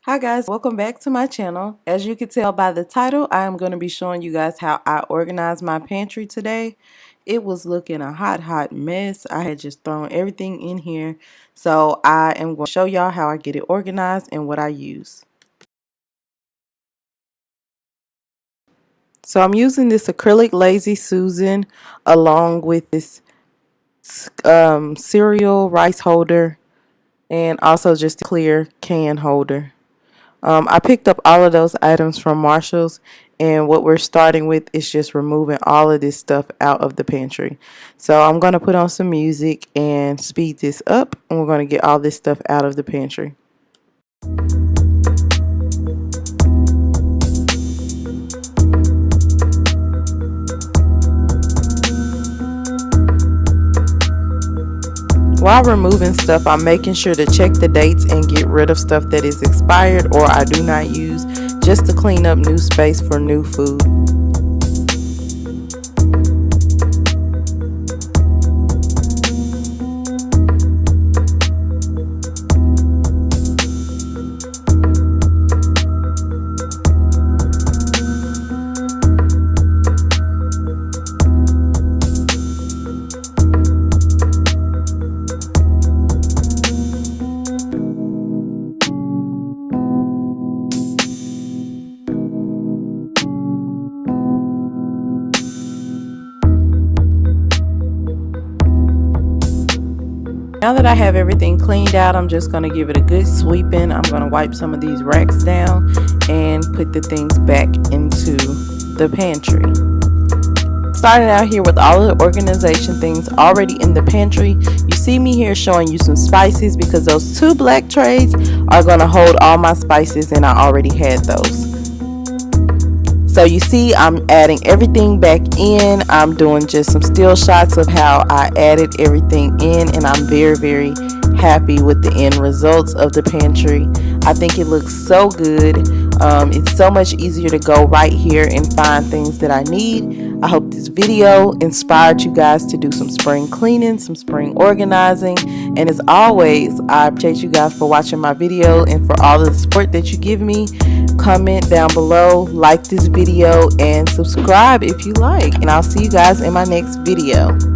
Hi guys, welcome back to my channel. As you can tell by the title, I am going to be showing you guys how I organized my pantry today. It was looking a hot mess. I had just thrown everything in here. So I am going to show y'all how I get it organized and what I use. So I'm using this acrylic Lazy Susan along with this cereal rice holder and also just a clear can holder. I picked up all of those items from Marshall's, and what we're starting with is just removing all of this stuff out of the pantry. So I'm going to put on some music and speed this up, and we're going to get all this stuff out of the pantry. While removing stuff, I'm making sure to check the dates and get rid of stuff that is expired or I do not use, just to clean up new space for new food. Now that I have everything cleaned out, I'm just going to give it a good sweeping. I'm going to wipe some of these racks down and put the things back into the pantry. Starting out here with all of the organization things already in the pantry. You see me here showing you some spices because those two black trays are going to hold all my spices, and I already had those. So you see I'm adding everything back in. I'm doing just some still shots of how I added everything in, and I'm very happy with the end results of the pantry. I think it looks so good. It's so much easier to go right here and find things that I need. I hope this video inspired you guys to do some spring cleaning, some spring organizing. And as always, I appreciate you guys for watching my video and for all the support that you give me. Comment down below, like this video, and subscribe if you like. And I'll see you guys in my next video.